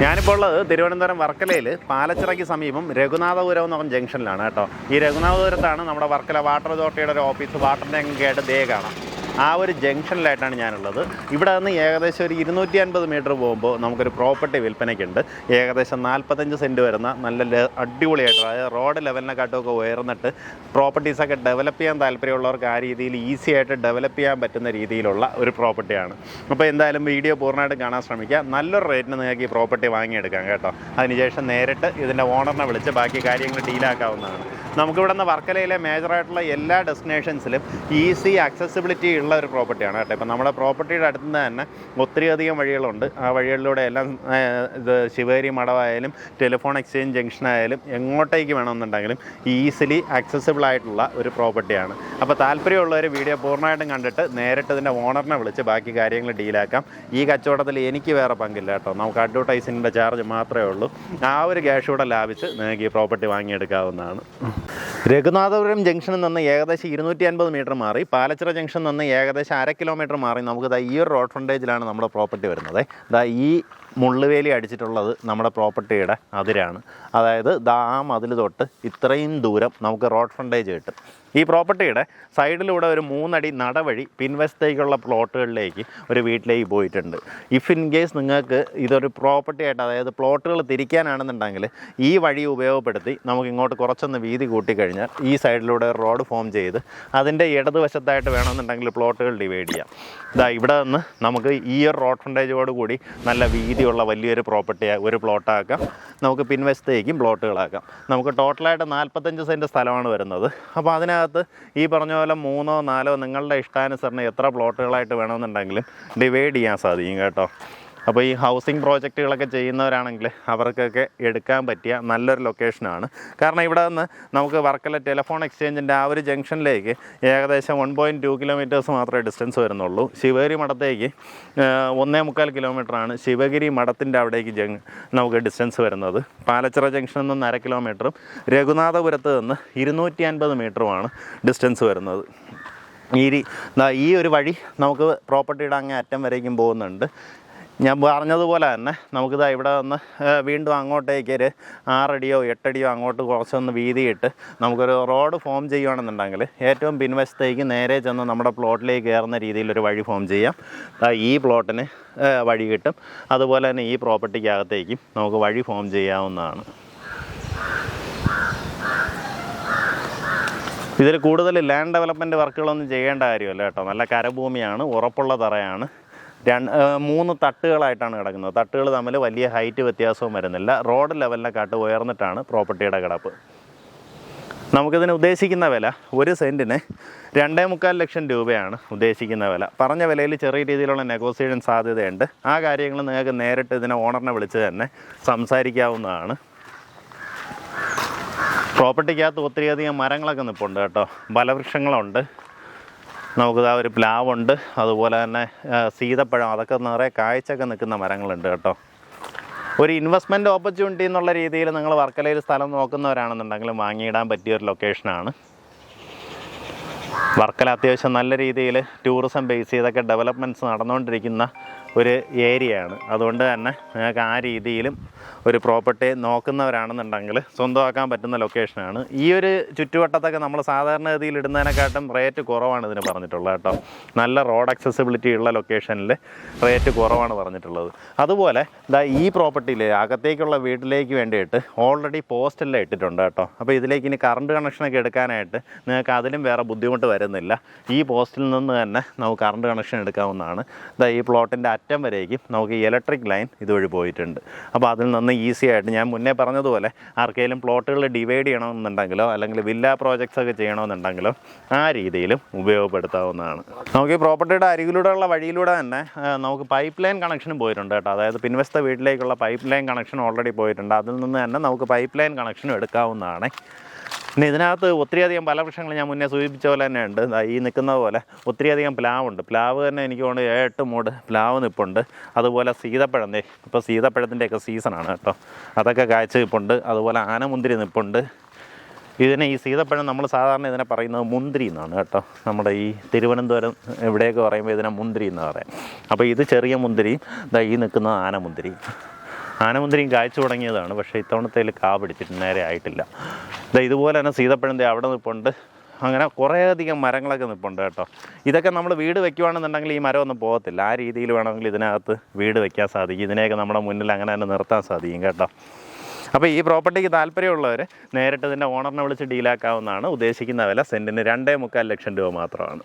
ഞാനിപ്പോൾ ഉള്ളത് തിരുവനന്തപുരം വർക്കലയിൽ പാലച്ചിറയ്ക്ക് സമീപം രഘുനാഥപുരം എന്ന് പറഞ്ഞ ജംഗ്ഷനിലാണ് കേട്ടോ. ഈ രഘുനാഥപുരത്താണ് നമ്മുടെ വർക്കല വാട്ടർ അതോറിറ്റിയുടെ ഒരു ഓഫീസ്, വാട്ടർ ടാങ്ക് ആയിട്ട് ദേ കാണാം. ആ ഒരു ജംഗ്ഷനിലായിട്ടാണ് ഞാനുള്ളത്. ഇവിടെ നിന്ന് ഏകദേശം ഒരു 250 മീറ്റർ പോകുമ്പോൾ നമുക്കൊരു പ്രോപ്പർട്ടി വിൽപ്പനയ്ക്കുണ്ട്. ഏകദേശം 45 സെൻറ്റ് വരുന്ന നല്ല അടിപൊളിയായിട്ട്, അതായത് റോഡ് ലെവലിനെക്കാട്ടുമൊക്കെ ഉയർന്നിട്ട് പ്രോപ്പർട്ടീസൊക്കെ ഡെവലപ്പ് ചെയ്യാൻ താല്പര്യമുള്ളവർക്ക് ആ രീതിയിൽ ഈസി ആയിട്ട് ഡെവലപ്പ് ചെയ്യാൻ പറ്റുന്ന രീതിയിലുള്ള ഒരു പ്രോപ്പർട്ടിയാണ്. അപ്പോൾ എന്തായാലും വീഡിയോ പൂർണ്ണമായിട്ട് കാണാൻ ശ്രമിക്കുക. നല്ലൊരു റേറ്റിന് നിങ്ങൾക്ക് ഈ പ്രോപ്പർട്ടി വാങ്ങിയെടുക്കാം കേട്ടോ. അതിനുശേഷം നേരിട്ട് ഇതിൻ്റെ ഓണറിനെ വിളിച്ച് ബാക്കി കാര്യങ്ങൾ ഡീലാക്കാവുന്നതാണ്. നമുക്കിവിടെ നിന്ന് വർക്കലയിലെ മേജറായിട്ടുള്ള എല്ലാ ഡെസ്റ്റിനേഷൻസിലും ഈസി ആക്സസിബിലിറ്റി ഉള്ള ഒരു പ്രോപ്പർട്ടിയാണ് കേട്ടോ. ഇപ്പം നമ്മുടെ പ്രോപ്പർട്ടിയുടെ അടുത്ത് നിന്ന് തന്നെ ഒത്തിരിയധികം വഴികളുണ്ട്. ആ വഴികളിലൂടെ എല്ലാം ഇത് ശിവേരി മഠമായാലും ടെലിഫോൺ എക്സ്ചേഞ്ച് ജംഗ്ഷനായാലും എങ്ങോട്ടേക്ക് വേണമെന്നുണ്ടെങ്കിലും ഈസിലി ആക്സസിബിൾ ആയിട്ടുള്ള ഒരു പ്രോപ്പർട്ടിയാണ്. അപ്പോൾ താല്പര്യമുള്ളവർ വീഡിയോ പൂർണ്ണമായിട്ടും കണ്ടിട്ട് നേരിട്ട് ഇതിൻ്റെ ഓണറിനെ വിളിച്ച് ബാക്കി കാര്യങ്ങൾ ഡീലാക്കാം. ഈ കച്ചവടത്തിൽ എനിക്ക് വേറെ പങ്കില്ല കേട്ടോ. നമുക്ക് അഡ്വർടൈസിങ്ങിൻ്റെ ചാർജ് മാത്രമേ ഉള്ളൂ. ആ ഒരു ക്യാഷ് കൂടെ ലാഭിച്ച് നിങ്ങൾക്ക് ഈ പ്രോപ്പർട്ടി വാങ്ങിയെടുക്കാവുന്നതാണ്. രഘുനാഥപുരം ജംഗ്ഷനിൽ നിന്ന് ഏകദേശം 250 മീറ്റർ മാറി പാലച്ചിറ ജംഗ്ഷനിൽ നിന്ന് ഏകദേശം 1/2 കിലോമീറ്റർ മാറി നമുക്ക് ഈ ഒരു റോഡ് ഫ്രണ്ടേജിലാണ് നമ്മുടെ പ്രോപ്പർട്ടി വരുന്നത്. ഈ മുള്ളുവേലി അടിച്ചിട്ടുള്ളത് നമ്മുടെ പ്രോപ്പർട്ടിയുടെ അതിരാണ്. അതായത് ആ മതിൽ തൊട്ട് ഇത്രയും ദൂരം നമുക്ക് റോഡ് ഫ്രണ്ടേജ് കിട്ടും. ഈ പ്രോപ്പർട്ടിയുടെ സൈഡിലൂടെ ഒരു 3 അടി നടവഴി പിൻവശത്തേക്കുള്ള പ്ലോട്ടുകളിലേക്ക് ഒരു വീട്ടിലേക്ക് പോയിട്ടുണ്ട്. ഇഫ് ഇൻ കേസ് നിങ്ങൾക്ക് ഇതൊരു പ്രോപ്പർട്ടി ആയിട്ട്, അതായത് പ്ലോട്ടുകൾ തിരിക്കാനാണെന്നുണ്ടെങ്കിൽ ഈ വഴി ഉപയോഗപ്പെടുത്തി നമുക്ക് ഇങ്ങോട്ട് കുറച്ചൊന്ന് വീതി കൂട്ടിക്കഴിഞ്ഞാൽ ഈ സൈഡിലൂടെ റോഡ് ഫോം ചെയ്ത് അതിൻ്റെ ഇടതുവശത്തായിട്ട് വേണമെന്നുണ്ടെങ്കിൽ പ്ലോട്ടുകൾ ഡിവൈഡ് ചെയ്യാം. ഇവിടെ നിന്ന് നമുക്ക് ഈ ഒരു റോഡ് ഫ്രണ്ടേജോട് കൂടി നല്ല വീതിയുള്ള വലിയൊരു ഒരു പ്ലോട്ടാക്കാം. നമുക്ക് പിൻവശത്തേക്കും പ്ലോട്ടുകളാക്കാം. നമുക്ക് ടോട്ടലായിട്ട് 45 സെൻറ്റ് സ്ഥലമാണ് വരുന്നത്. അപ്പോൾ അതിനകത്ത് ഈ പറഞ്ഞ പോലെ 3ഓ 4ഓ നിങ്ങളുടെ ഇഷ്ടാനുസരണം എത്ര പ്ലോട്ടുകളായിട്ട് വേണമെന്നുണ്ടെങ്കിലും ഡിവൈഡ് ചെയ്യാൻ സാധിക്കും കേട്ടോ. അപ്പോൾ ഈ ഹൗസിംഗ് പ്രോജക്റ്റുകളൊക്കെ ചെയ്യുന്നവരാണെങ്കിൽ അവർക്കൊക്കെ എടുക്കാൻ പറ്റിയ നല്ലൊരു ലൊക്കേഷനാണ്. കാരണം ഇവിടെ നിന്ന് നമുക്ക് വർക്കല ടെലിഫോൺ എക്സ്ചേഞ്ചിൻ്റെ ആ ഒരു ജംഗ്ഷനിലേക്ക് ഏകദേശം 1.2 കിലോമീറ്റേഴ്സ് മാത്രമേ ഡിസ്റ്റൻസ് വരുന്നുള്ളൂ. ശിവഗിരി മഠത്തേക്ക് 1.25 കിലോമീറ്ററാണ് ശിവഗിരി മഠത്തിൻ്റെ അവിടേക്ക് നമുക്ക് ഡിസ്റ്റൻസ് വരുന്നത്. പാലച്ചിറ ജംഗ്ഷനിൽ നിന്ന് 1/2 കിലോമീറ്ററും രഘുനാഥപുരത്ത് നിന്ന് 250 മീറ്ററുമാണ് ഡിസ്റ്റൻസ് വരുന്നത്. ഈ ഒരു വഴി നമുക്ക് പ്രോപ്പർട്ടിയുടെ അങ്ങേ അറ്റം വരേക്കും പോകുന്നുണ്ട്. ഞാൻ പറഞ്ഞതുപോലെ തന്നെ നമുക്കിതാ ഇവിടെ നിന്ന് വീണ്ടും അങ്ങോട്ടേക്ക് ഒരു 6 അടിയോ 8 അടിയോ അങ്ങോട്ട് കുറച്ചൊന്ന് വീതിയിട്ട് നമുക്കൊരു റോഡ് ഫോം ചെയ്യുകയാണെന്നുണ്ടെങ്കിൽ ഏറ്റവും പിൻവശത്തേക്ക് നേരെ ചെന്ന് നമ്മുടെ പ്ലോട്ടിലേക്ക് കയറുന്ന രീതിയിലൊരു വഴി ഫോം ചെയ്യാം. ഈ പ്ലോട്ടിന് വഴി കിട്ടും. അതുപോലെ തന്നെ ഈ പ്രോപ്പർട്ടിക്കകത്തേക്കും നമുക്ക് വഴി ഫോം ചെയ്യാവുന്നതാണ്. ഇതിൽ കൂടുതൽ ലാൻഡ് ഡെവലപ്മെൻറ്റ് വർക്കുകളൊന്നും ചെയ്യേണ്ട കാര്യമല്ല കേട്ടോ. നല്ല കരഭൂമിയാണ്, ഉറപ്പുള്ള തറയാണ്. 3 തട്ടുകളായിട്ടാണ് കിടക്കുന്നത്. തട്ടുകൾ തമ്മിൽ വലിയ ഹൈറ്റ് വ്യത്യാസവും വരുന്നില്ല. റോഡ് ലെവലിനെക്കാട്ട് ഉയർന്നിട്ടാണ് പ്രോപ്പർട്ടിയുടെ കിടപ്പ്. നമുക്കിതിന് ഉദ്ദേശിക്കുന്ന വില 1 സെൻറ്റിന് 2.25 ലക്ഷം രൂപയാണ് ഉദ്ദേശിക്കുന്ന വില. പറഞ്ഞ വിലയിൽ ചെറിയ രീതിയിലുള്ള നെഗോസിയേഷൻ സാധ്യതയുണ്ട്. ആ കാര്യങ്ങൾ നിങ്ങൾക്ക് നേരിട്ട് ഇതിനെ ഓണറിനെ വിളിച്ച് തന്നെ സംസാരിക്കാവുന്നതാണ്. പ്രോപ്പർട്ടിക്കകത്ത് ഒത്തിരിയധികം മരങ്ങളൊക്കെ നിൽപ്പുണ്ട് കേട്ടോ. ഫലവൃക്ഷങ്ങളുണ്ട്. നമുക്കിതാ ഒരു പ്ലാവുണ്ട്, അതുപോലെ തന്നെ സീതപ്പഴം, അതൊക്കെ നിറയെ കായ്ച്ചൊക്കെ നിൽക്കുന്ന മരങ്ങളുണ്ട് കേട്ടോ. ഒരു ഇൻവെസ്റ്റ്മെൻറ്റ് ഓപ്പർച്യൂണിറ്റി എന്നുള്ള രീതിയിൽ നിങ്ങൾ വർക്കലയിൽ സ്ഥലം നോക്കുന്നവരാണെന്നുണ്ടെങ്കിൽ വാങ്ങിയിടാൻ പറ്റിയൊരു ലൊക്കേഷനാണ്. വർക്കല അത്യാവശ്യം നല്ല രീതിയിൽ ടൂറിസം ബേസ് ചെയ്തൊക്കെ ഡെവലപ്മെൻറ്റ്സ് നടന്നുകൊണ്ടിരിക്കുന്ന ഒരു ഏരിയയാണ്. അതുകൊണ്ട് തന്നെ നിങ്ങൾക്ക് ആ രീതിയിലും ഒരു പ്രോപ്പർട്ടി നോക്കുന്നവരാണെന്നുണ്ടെങ്കിൽ സ്വന്തമാക്കാൻ പറ്റുന്ന ലൊക്കേഷനാണ്. ഈ ഒരു ചുറ്റുവട്ടത്തൊക്കെ നമ്മൾ സാധാരണഗതിയിൽ ഇടുന്നതിനെക്കാട്ടും റേറ്റ് കുറവാണ് ഇതിന് പറഞ്ഞിട്ടുള്ളത് കേട്ടോ. നല്ല റോഡ് അക്സസിബിലിറ്റി ഉള്ള ലൊക്കേഷനിൽ റേറ്റ് കുറവാണ് പറഞ്ഞിട്ടുള്ളത്. അതുപോലെ ഈ പ്രോപ്പർട്ടിയിൽ അകത്തേക്കുള്ള വീട്ടിലേക്ക് വേണ്ടിയിട്ട് ഓൾറെഡി പോസ്റ്റെല്ലാം ഇട്ടിട്ടുണ്ട് കേട്ടോ. അപ്പോൾ ഇതിലേക്ക് ഇനി കറണ്ട് കണക്ഷനൊക്കെ എടുക്കാനായിട്ട് നിങ്ങൾക്ക് അതിലും വേറെ ബുദ്ധിമുട്ട് വരുന്നില്ല. ഈ പോസ്റ്റിൽ നിന്ന് തന്നെ നമുക്ക് കറണ്ട് കണക്ഷൻ എടുക്കാവുന്നതാണ്. ഈ പ്ലോട്ടിൻ്റെ അറ്റം വരേക്കും നമുക്ക് ഈ ഇലക്ട്രിക് ലൈൻ ഇതുവഴി പോയിട്ടുണ്ട്. അപ്പോൾ അതിൽ നിന്ന് ഈസി ആയിട്ട് ഞാൻ മുന്നേ പറഞ്ഞതുപോലെ ആർക്കെങ്കിലും പ്ലോട്ടുകൾ ഡിവൈഡ് ചെയ്യണമെന്നുണ്ടെങ്കിലോ അല്ലെങ്കിൽ വില്ല പ്രോജക്ട്സ് ഒക്കെ ചെയ്യണമെന്നുണ്ടെങ്കിലോ ആ രീതിയിലും ഉപയോഗപ്പെടുത്താവുന്നതാണ്. നമുക്ക് ഈ പ്രോപ്പർട്ടിയുടെ അരികിലൂടെയുള്ള വഴിയിലൂടെ തന്നെ നമുക്ക് പൈപ്പ് ലൈൻ കണക്ഷനും പോയിട്ടുണ്ട് കേട്ടോ. അതായത് പിൻവശത്തെ വീട്ടിലേക്കുള്ള പൈപ്പ് ലൈൻ കണക്ഷൻ ഓൾറെഡി പോയിട്ടുണ്ട്. അതിൽ നിന്ന് തന്നെ നമുക്ക് പൈപ്പ് ലൈൻ കണക്ഷനും എടുക്കാവുന്നതാണ്. പിന്നെ ഇതിനകത്ത് ഒത്തിരിയധികം ഫലവൃക്ഷങ്ങൾ ഞാൻ മുന്നേ സൂചിപ്പിച്ച പോലെ തന്നെ ഉണ്ട്. ഈ നിൽക്കുന്നത് പോലെ ഒത്തിരിയധികം പ്ലാവുണ്ട്. പ്ലാവ് തന്നെ എനിക്ക് കൊണ്ട് 8 മൂട് പ്ലാവ് നിൽപ്പുണ്ട്. അതുപോലെ സീതപ്പഴം, ഇപ്പോൾ സീതപ്പഴത്തിൻ്റെയൊക്കെ സീസണാണ് കേട്ടോ. അതൊക്കെ കായ്ച്ച് നിൽപ്പുണ്ട്. അതുപോലെ ആനമുന്തിരി നിൽപ്പുണ്ട്. ഈ സീതപ്പഴം നമ്മൾ സാധാരണ ഇതിനെ പറയുന്നത് മുന്തിരി എന്നാണ് കേട്ടോ. നമ്മുടെ ഈ തിരുവനന്തപുരം ഇവിടെയൊക്കെ പറയുമ്പോൾ ഇതിനെ മുന്തിരി എന്ന് പറയാം. അപ്പോൾ ഇത് ചെറിയ മുന്തിരിയും ഈ നിൽക്കുന്നത് ആനമുന്തിരിയും. ആനമുന്തിരിയും കായ്ച്ചു തുടങ്ങിയതാണ്, പക്ഷേ ഇത്തവണത്തേൽ കാ പിടിച്ചിട്ട് നേരെ ആയിട്ടില്ല. ഇതുപോലെ തന്നെ സീതപ്പഴം അവിടെ നിൽപ്പുണ്ട്. അങ്ങനെ കുറേയധികം മരങ്ങളൊക്കെ നിൽപ്പുണ്ട് കേട്ടോ. ഇതൊക്കെ നമ്മൾ വീട് വെക്കുകയാണെന്നുണ്ടെങ്കിൽ ഈ മരമൊന്നും പോകത്തില്ല. ആ രീതിയിൽ വേണമെങ്കിൽ ഇതിനകത്ത് വീട് വെക്കാൻ സാധിക്കും. ഇതിനെയൊക്കെ നമ്മുടെ മുന്നിൽ അങ്ങനെ തന്നെ നിർത്താൻ സാധിക്കും കേട്ടോ. അപ്പോൾ ഈ പ്രോപ്പർട്ടിക്ക് താല്പര്യമുള്ളവർ നേരിട്ട് ഇതിൻ്റെ ഓണറിനെ വിളിച്ച് ഡീലാക്കാവുന്നതാണ്. ഉദ്ദേശിക്കുന്ന വില സെൻറ്റിന് 2.25 ലക്ഷം രൂപ മാത്രമാണ്.